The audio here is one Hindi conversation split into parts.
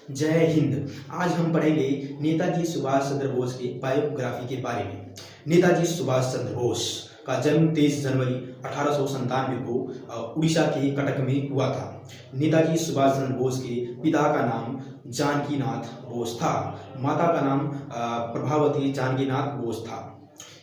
जय हिंद। आज हम पढ़ेंगे नेताजी सुभाष चंद्र बोस की बायोग्राफी के बारे में। नेताजी सुभाष चंद्र बोस का जन्म 23 जनवरी 1897 को उड़ीसा के कटक में हुआ था। नेताजी सुभाष चंद्र बोस के पिता का नाम जानकीनाथ बोस था, माता का नाम प्रभावती जानकीनाथ बोस था।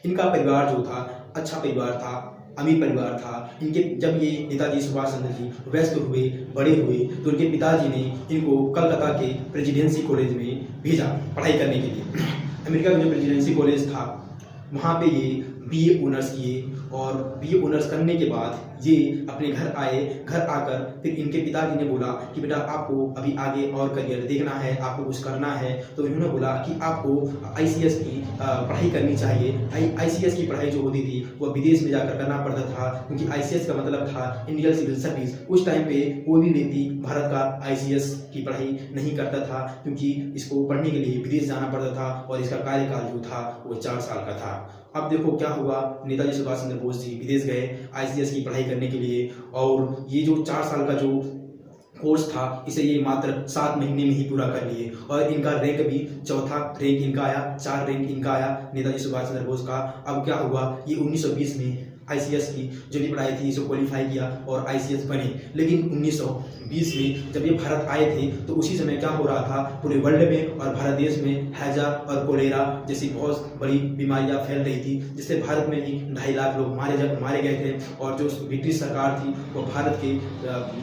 इनका परिवार जो था अच्छा परिवार था, अमीर परिवार था। इनके जब ये नेताजी सुभाष चंद्र जी वयस्क हुए, बड़े हुए, तो उनके पिताजी ने इनको कलकत्ता के प्रेसिडेंसी कॉलेज में भेजा पढ़ाई करने के लिए। अमेरिका का जो प्रेसिडेंसी कॉलेज था वहाँ पे ये बीए ऑनर्स किए और बीए ऑनर्स करने के बाद ये अपने घर आए। घर आकर फिर इनके पिताजी ने बोला कि बेटा आपको अभी आगे और करियर देखना है, आपको कुछ करना है। तो इन्होंने बोला कि आपको आईसीएस की पढ़ाई करनी चाहिए। आईसीएस की पढ़ाई जो होती थी वो विदेश में जाकर करना पड़ता था, क्योंकि आईसीएस का मतलब था इंडियन सिविल सर्विस। उस टाइम पे कोई भी व्यक्ति भारत का आईसीएस की पढ़ाई नहीं करता था, क्योंकि इसको पढ़ने के लिए विदेश जाना पड़ता था और इसका कार्यकाल जो था वो 4 साल का था। अब देखो क्या हुआ, नेताजी सुभाष चंद्र बोस जी विदेश गए आईसीएस की पढ़ाई करने के लिए, और ये जो 4 साल का जो कोर्स था इसे ये मात्र 7 महीने में ही पूरा कर लिए। और इनका रैंक भी चौथा रैंक इनका आया, 4 रैंक इनका आया नेताजी सुभाष चंद्र बोस का। अब क्या हुआ, ये 1920 में आईसीएस की जो भी पढ़ाई थी इसे क्वालिफाई किया और आईसीएस बने। लेकिन 1920 में जब ये भारत आए थे तो उसी समय क्या हो रहा था, पूरे वर्ल्ड में और भारत देश में हैजा और कोलेरा जैसी बहुत बड़ी बीमारियां फैल रही थी, जिससे भारत में भी 2.5 लाख लोग मारे गए थे। और जो ब्रिटिश सरकार थी वो भारत के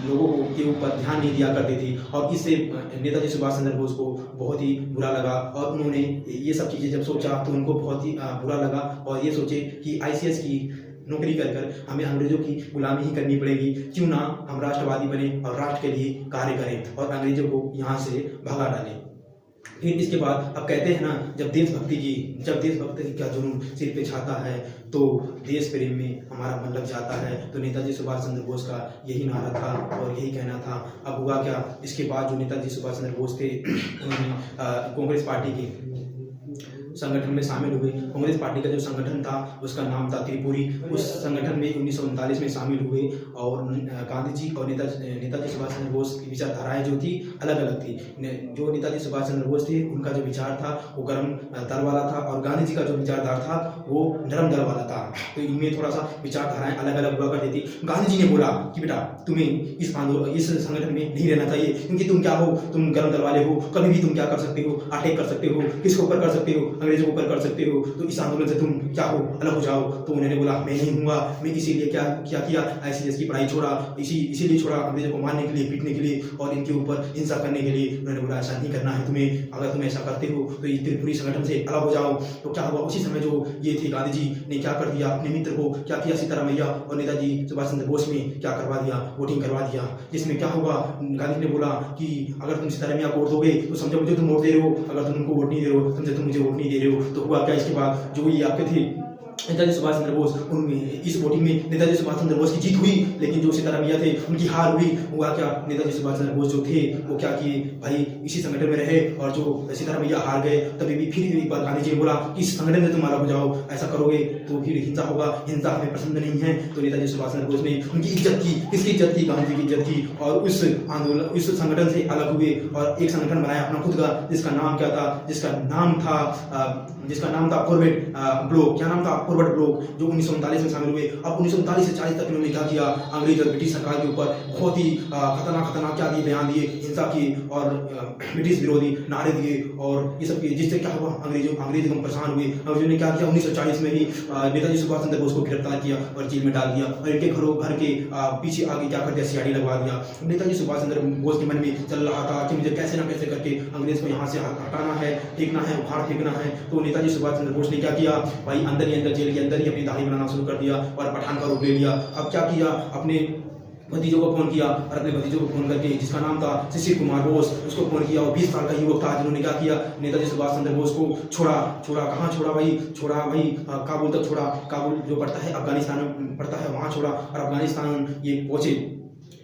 लोगों के ऊपर ध्यान नहीं दिया करती थी, और इससे नेताजी सुभाष चंद्र बोस को बहुत ही बुरा लगा। और उन्होंने ये सब चीज़ें जब सोचा तो उनको बहुत ही बुरा लगा, और ये सोचे कि आईसीएस की नौकरी कर हमें अंग्रेजों की गुलामी ही करनी पड़ेगी, क्यों ना हम राष्ट्रवादी बने और राष्ट्र के लिए कार्य करें और अंग्रेजों को यहाँ से भगा डालें। फिर इसके बाद अब कहते हैं ना, जब देशभक्ति का जुनून सिर पे छाता है तो देश प्रेम में हमारा मन लग जाता है। तो नेताजी सुभाष चंद्र बोस का यही नारा था और यही कहना था। अब हुआ क्या, इसके बाद जो नेताजी सुभाष चंद्र बोस थे उन्होंने कांग्रेस पार्टी के संगठन में शामिल हुए। कांग्रेस पार्टी का जो संगठन था उसका नाम था त्रिपुरी। उस संगठन में 1939 में शामिल हुए, और गांधी जी और नेताजी सुभाष चंद्र बोस की विचारधाराएं जो थी अलग अलग थी। जो नेताजी सुभाष चंद्र बोस थे उनका जो विचार था वो गर्म दर वाला था, और गांधी जी का जो विचारधारा था वो नरम दर वाला था। तो इनमें थोड़ा सा विचारधाराएं अलग अलग हुआ करती थी। गांधी जी ने बोला कि बेटा तुम्हें इस संगठन में नहीं रहना चाहिए, क्योंकि तुम क्या हो, तुम गर्म दर वाले हो, कभी भी तुम क्या कर सकते हो, अटैक कर सकते हो, किसके ऊपर कर सकते हो, अंग्रेजों के ऊपर कर सकते हो। तो इस आंदोलन से तुम क्या हो, अलग हो जाओ। तो उन्होंने बोला मैं नहीं हूँगा। मैं इसीलिए क्या किया, आईसीएस की पढ़ाई छोड़ा, इसीलिए छोड़ा अंग्रेजों को मारने के लिए, पीटने के लिए और इनके ऊपर हिंसा करने के लिए। उन्होंने बोला ऐसा नहीं करना है तुम्हें, अगर तुम ऐसा करते हो तो ये त्रिपुरी संगठन से अलग हो जाओ। तो क्या हुआ, उसी समय जो ये थे गांधी जी ने क्या कर दिया, अपने मित्र को क्या किया, सीतारामैया और नेताजी सुभाष चंद्र बोस में क्या करवा दिया, वोटिंग करवा दिया। जिसमें क्या हुआ, गांधी ने बोला कि अगर तुम सीतारामैया को वोट दोगे तो समझो मुझे तुम वोट दे रहे हो, अगर तुम उनको वोट नहीं दे रहे हो समझो तुम मुझे वोट नहीं दे रहे हो। तो हुआ क्या, इसके बाद जो ये आपके थे नेताजी सुभाष चंद्र बोस, उनमें इस वोटिंग में नेताजी सुभाष चंद्र बोस की जीत हुई, लेकिन जो सीतारामैया थे उनकी हार हुई। हुआ क्या, नेताजी सुभाष चंद्र बोस जो थे वो क्या किए, भाई इसी संगठन में रहे, और जो सीतारामैया हार गए तभी भी फिर एक बार गांधी जी ने बोला कि इस संगठन से तुम अलग हो जाओ, ऐसा करोगे तो फिर हिंसा होगा, हिंसा हमें पसंद नहीं है। तो नेताजी सुभाष चंद्र बोस ने उनकी इज्जत की, किसकी इज्जत की, गांधी जी की इज्जत की, और उस आंदोलन उस संगठन से अलग हुए और एक संगठन बनाया अपना खुद का, जिसका नाम क्या था, जिसका नाम था फॉरवर्ड ब्लॉक। क्या नाम था, फॉरवर्ड ब्लॉक, जो 1939 में शामिल हुए। अब 1939 से 40 तक इन्होंने क्या किया, अंग्रेज और ब्रिटिश सरकार के ऊपर बहुत ही खतरनाक क्या दिए, बयान दिए, हिंसा की और ब्रिटिश विरोधी नारे दिए और ये सब किए, जिससे क्या हुआ, अंग्रेज एकदम परेशान हुए। अंग्रेजों ने क्या किया, 1940 में ही नेताजी सुभाष चंद्र बोस को गिरफ्तार किया और जेल में डाल दिया, और इनके घर के पीछे आगे क्या कर दिया, सीआईडी लगवा दिया। नेताजी सुभाष चंद्र बोस के मन में चल रहा था कि मुझे कैसे ना कैसे करके अंग्रेज को यहाँ से हटाना है, फेंकना है, उखाड़ फेंकना है। तो नेताजी सुभाष चंद्र बोस ने क्या किया, भाई अंदर ही अंदर जेल के अंदर ही अपनी दाढ़ी बनाना शुरू कर दिया और पठान का रूप ले लिया। अब क्या किया, अपने भतीजों को फोन किया, और अपने भतीजों को फोन करके, जिसका नाम था शिशिर कुमार बोस, उसको फोन किया। और 20 साल का युवक था, जिन्होंने क्या किया, नेताजी सुभाष चंद्र बोस को छोड़ा। कहाँ छोड़ा भाई, काबुल तक छोड़ा। काबुल जो पड़ता है अफगानिस्तान में पड़ता है, वहाँ छोड़ा और अफगानिस्तान ये पहुंचे।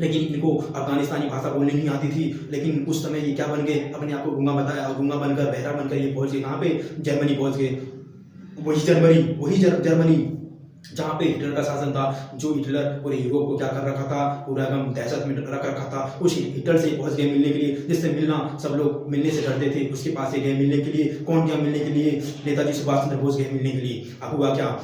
लेकिन इनको अफगानिस्तानी भाषा बोलनी नहीं आती थी। लेकिन उस समय ये क्या बन गए, अपने आप को गूंगा बताया, और गूंगा बनकर, बहरा बनकर ये पहुंच गए कहाँ पे, जर्मनी पहुंच गए। वही जर्मनी जहाँ पे हिटलर का शासन था, जो हिटलर पूरे यूरोप को क्या कर रखा था, पूरा एकदम दहशत में रख रखा था, उस हिटलर से पहुंच गए मिलने के लिए, जिससे मिलना सब लोग मिलने से डरते थे, उसके पास से गए मिलने के लिए। कौन गया मिलने के लिए? नेताजी सुभाष चंद्र बोस गए मिलने के लिए। अब हुआ क्या,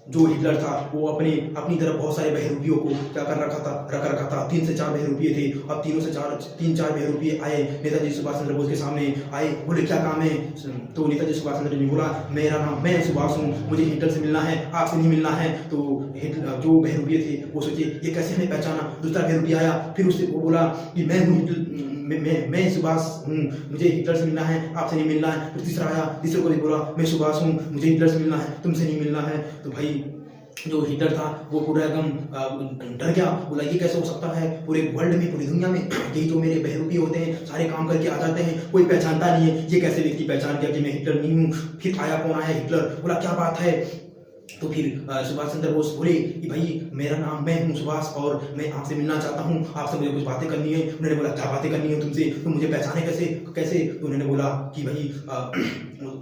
जो हिटलर था वो अपनी तरफ बहुत सारे बहरूपियों को क्या कर रखा था, रख रखा था। 3 से 4 बहरूपिये थे। अब 3-4 बहरूपिये आए नेताजी सुभाष चंद्र बोस के सामने, आए, बोले क्या काम है? तो नेताजी सुभाष चंद्र ने बोला, मैं सुभाष हूँ, मुझे हिटलर से मिलना है, आपसे नहीं मिलना है। तो हिटलर जो बहरूपिये थे वो सोचे ये कैसे हमें पहचाना। दूसरा बहरूपिया आया, फिर उससे वो बोला कि मैं हूँ मैं सुभाष हूँ, मुझे हिटलर से मिलना है, आपसे नहीं मिलना है। फिर तीसरा आया, तीसरे को भी बोला मैं सुभाष हूँ, मुझे हिटलर से मिलना है, तुमसे नहीं मिलना है। तो भाई जो हिटलर था वो पूरा एकदम डर गया, बोला ये कैसे हो सकता है, पूरे वर्ल्ड में, पूरी दुनिया में यही तो मेरे बहरूपी होते हैं, सारे काम करके आ जाते हैं, कोई पहचानता नहीं है, ये कैसे व्यक्ति पहचान गया कि मैं हिटलर नहीं हूँ। फिर आया, कौन आया? हिटलर। बोला क्या बात है? तो फिर सुभाष चंद्र बोस बोले कि भाई मैं हूँ सुभाष और मैं आपसे मिलना चाहता हूँ, आपसे मुझे कुछ बातें करनी है। उन्होंने बोला क्या बातें करनी है तुमसे, तुम मुझे पहचाने कैसे? तो उन्होंने बोला कि भाई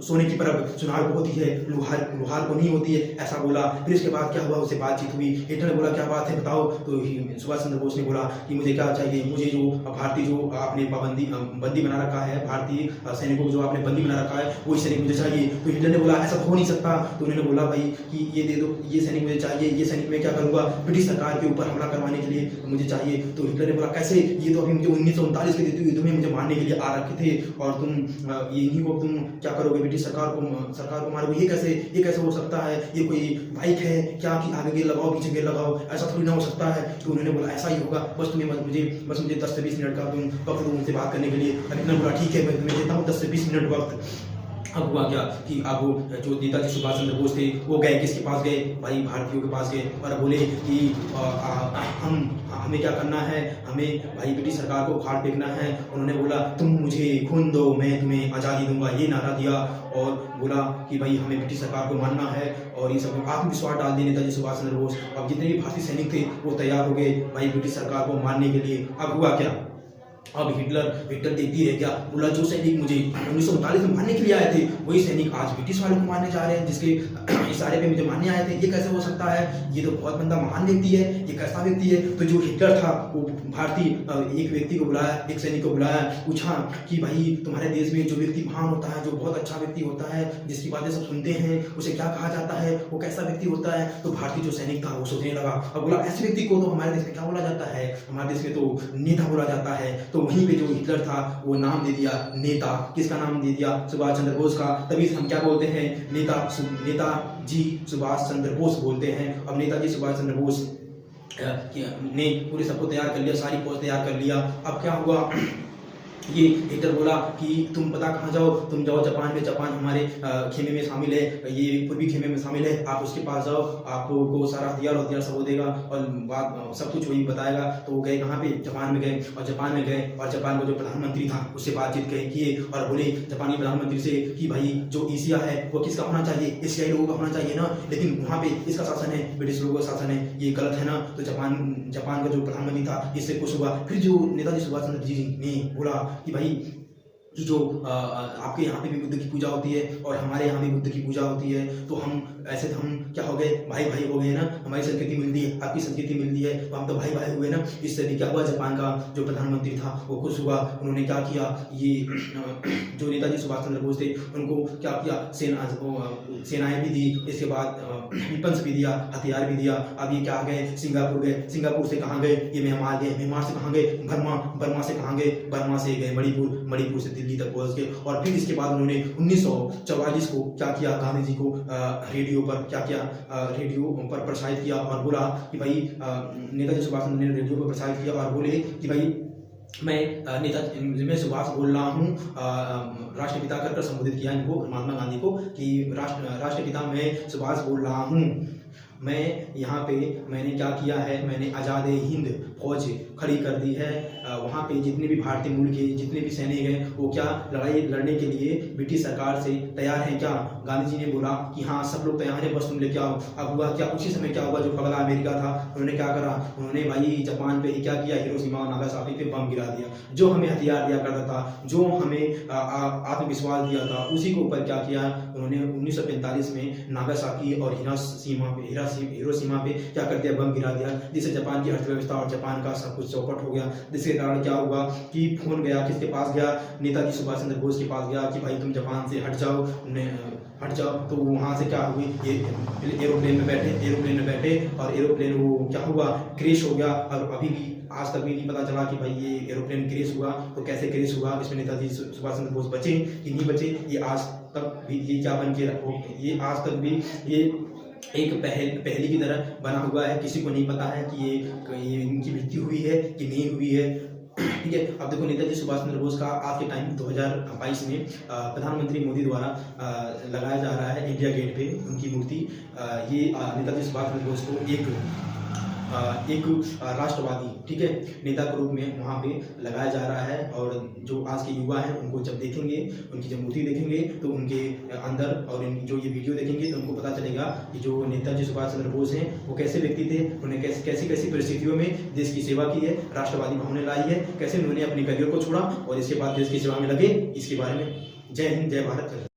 सोने की परब सुनार को होती है, लुहार को नहीं होती है, ऐसा बोला। फिर इसके बाद क्या हुआ, उससे बातचीत हुई। हिटलर ने बोला क्या बात है बताओ। तो सुभाष चंद्र बोस ने बोला कि मुझे क्या चाहिए, मुझे जो भारतीय जो आपने बंदी बना रखा है, भारतीय सैनिकों को जो आपने बंदी बना रखा है, वही सैनिक मुझे चाहिए। तो हिटलर ने बोला ऐसा तो हो नहीं सकता। तो उन्होंने बोला भाई कि ये दे दो, ये सैनिक मुझे चाहिए, ये सैनिक मैं क्या करूँगा, ब्रिटिश सरकार के ऊपर हमला करवाने के लिए मुझे चाहिए। तो हिटलर ने बोला कैसे, ये तो अभी मुझे 1939 के युद्ध में मुझे मारने के लिए आ रखे थे और तुम इन्हीं को तुम क्या करोगे, ब्रिटिश सरकार को मारोगे, ये कैसे हो सकता है, ये कोई बाइक है क्या कि आगे गेर लगाओ पीछे गेर लगाओ, ऐसा थोड़ी ना हो सकता है। तो उन्होंने बोला ऐसा ही होगा, बस मुझे 10 से 20 मिनट का तुम वक्त दो मुझसे बात करने के लिए। हिटलर बोला ठीक है, मैं देता हूँ 10 से 20 मिनट वक्त। अब हुआ क्या कि अब जो नेताजी सुभाष चंद्र बोस थे वो गए, किसके पास गए? भाई भारतीयों के पास गए और बोले कि हमें क्या करना है, हमें भाई ब्रिटिश सरकार को उखाड़ फेंकना है। उन्होंने बोला तुम मुझे खून दो, मैं तुम्हें आज़ादी दूंगा, ये नारा दिया और बोला कि भाई हमें ब्रिटिश सरकार को मानना है। और ये सब आत्मविश्वास डाल दिए नेताजी सुभाष चंद्र बोस। अब जितने भी भारतीय सैनिक थे वो तैयार हो गए भाई ब्रिटिश सरकार को मारने के लिए। अब हुआ क्या, अब हिटलर देखती रह गया, बोला जो सैनिक मुझे 1939 में मारने के लिए आए थे वही सैनिक आज ब्रिटिश वालों को मारने जा रहे हैं, जिसके इशारे पे मुझे मारने आए थे, ये कैसे हो सकता है, ये तो बहुत बंदा महान व्यक्ति है, ये कैसा व्यक्ति है। तो जो हिटलर था वो भारतीय एक व्यक्ति को बुलाया, एक सैनिक को बुलाया, पूछा कि भाई तुम्हारे देश में जो व्यक्ति महान होता है, जो बहुत अच्छा व्यक्ति होता है, जिसकी बातें सब सुनते हैं, उसे क्या कहा जाता है, वो कैसा व्यक्ति होता है। तो भारतीय जो सैनिक था वो सोचने लगा और बोला ऐसे व्यक्ति को तो हमारे देश में क्या बोला जाता है, हमारे देश में तो नेता बोला जाता है। तो वहीं पे जो हिटलर था वो नाम दे दिया नेता, किसका नाम दे दिया, सुभाष चंद्र बोस का। तभी हम क्या बोलते हैं, नेताजी सुभाष चंद्र बोस बोलते हैं। अब नेताजी सुभाष चंद्र बोस ने पूरे सबको तैयार कर लिया, सारी फौज तैयार कर लिया। अब क्या हुआ, ये हिटलर बोला कि तुम पता कहाँ जाओ, तुम जाओ जापान में, जापान हमारे खेमे में शामिल है, ये पूर्वी खेमे में शामिल है, आप उसके पास जाओ, आपको सारा हथियार सब वो देगा और बात सब कुछ वही बताएगा। तो वो गए कहाँ पे, जापान में गए और जापान में गए और जापान का जो प्रधानमंत्री था उससे बातचीत किए और बोले जापानी प्रधानमंत्री से कि भाई जो एशिया है वो किसका होना चाहिए, एशियाई लोगों का होना चाहिए ना, लेकिन वहाँ पे इसका शासन है, ब्रिटिश लोगों का शासन है, ये गलत है ना। तो जापान का जो प्रधानमंत्री था इससे खुश हुआ। फिर जो नेताजी सुभाष चंद्र जी ने बोला कि भाई कि जो आपके यहाँ पे भी बुद्ध की पूजा होती है और हमारे यहाँ भी बुद्ध की पूजा होती है, तो हम क्या हो गए, भाई हो गए ना, हमारी संस्कृति मिलती है, आपकी संस्कृति मिलती है, तो हम तो भाई हुए ना। इससे भी क्या हुआ, जापान का जो प्रधानमंत्री था वो खुश हुआ। उन्होंने क्या किया, ये जो नेताजी सुभाष चंद्र बोस थे उनको क्या किया, सेनाएं भी दी, इसके बाद वेपन्स भी दिया, हथियार भी दिया। अब ये क्या आ गए, सिंगापुर से कहाँ गए, ये म्यांमार गए, म्यांमार से कहाँ गए, बर्मा से कहाँ गए, बर्मा से गए मणिपुर से दिल्ली तक पहुंच गए। और फिर इसके बाद उन्होंने 1944 को क्या किया, गांधी जी को रेडियो पर क्या किया, रेडियो पर प्रसारित किया और बोला कि भाई नेताजी सुभाष चंद्र ने रेडियो पर प्रसारित किया और बोले कि भाई मैं सुभाष बोल रहा हूँ, राष्ट्रपिता कर संबोधित किया इनको, महात्मा गांधी को, कि राष्ट्रपिता मैं सुभाष बोल रहा हूँ। मैं यहाँ पे मैंने क्या किया है, मैंने आज़ाद हिंद फौज खड़ी कर दी है। वहाँ पे जितने भी भारतीय मूल के जितने भी सैनिक हैं वो क्या लड़ाई लड़ने के लिए ब्रिटिश सरकार से तैयार हैं क्या? गांधी जी ने बोला कि हाँ सब लोग तैयार हैं, बस तुम लेके आओ। अब हुआ क्या, उसी समय क्या हुआ, जो पगला अमेरिका था उन्होंने क्या करा, उन्होंने भाई जापान पे ही क्या किया, हिरोशिमा और नागासाकी पे बम गिरा दिया। जो हमें हथियार दिया करता था, जो हमें आत्मविश्वास दिया था, उसी के ऊपर क्या किया उन्होंने 1945 में नागासाकी और हिरोशिमा पे क्या कर दिया, बम गिरा दिया, जिससे जापान की अर्थव्यवस्था और जापान का सब कुछ चौपट हो गया। जिसके कारण क्या हुआ कि फोन गया, किसके पास गया, नेताजी सुभाष चंद्र बोस के पास गया कि भाई तुम जापान से हट जाओ, हट जाओ। तो वहाँ से क्या हुई, ये एरोप्लेन में बैठे और एरोप्लेन वो क्या हुआ, क्रैश हो गया। और अभी भी आज तक भी नहीं पता चला कि भाई ये एरोप्लेन क्रैश हुआ तो कैसे क्रैश हुआ, इसमें नेताजी सुभाष चंद्र बोस बचे कि नहीं बचे, ये आज तक भी ये क्या बन के ये आज तक भी ये एक पहली की तरह बना हुआ है। किसी को नहीं पता है कि ये इनकी मृत्यु हुई है कि नहीं हुई है। ठीक है, अब देखो नेताजी सुभाष चंद्र बोस का आज के टाइम 2022 में प्रधानमंत्री मोदी द्वारा लगाया जा रहा है इंडिया गेट पे उनकी मूर्ति। ये नेताजी सुभाष चंद्र बोस को एक राष्ट्रवादी, ठीक है, नेता के रूप में वहाँ पे लगाया जा रहा है। और जो आज के युवा हैं उनको जब देखेंगे, उनकी जब मूर्ति देखेंगे तो उनके अंदर और जो ये वीडियो देखेंगे तो उनको पता चलेगा कि जो नेताजी सुभाष चंद्र बोस हैं वो कैसे व्यक्ति थे, उन्हें कैसी परिस्थितियों में देश की सेवा की है, राष्ट्रवादी भावना लाई है, कैसे उन्होंने अपने करियर को छोड़ा और इसके बाद देश की सेवा में लगे। इसके बारे में जय हिंद, जय भारत।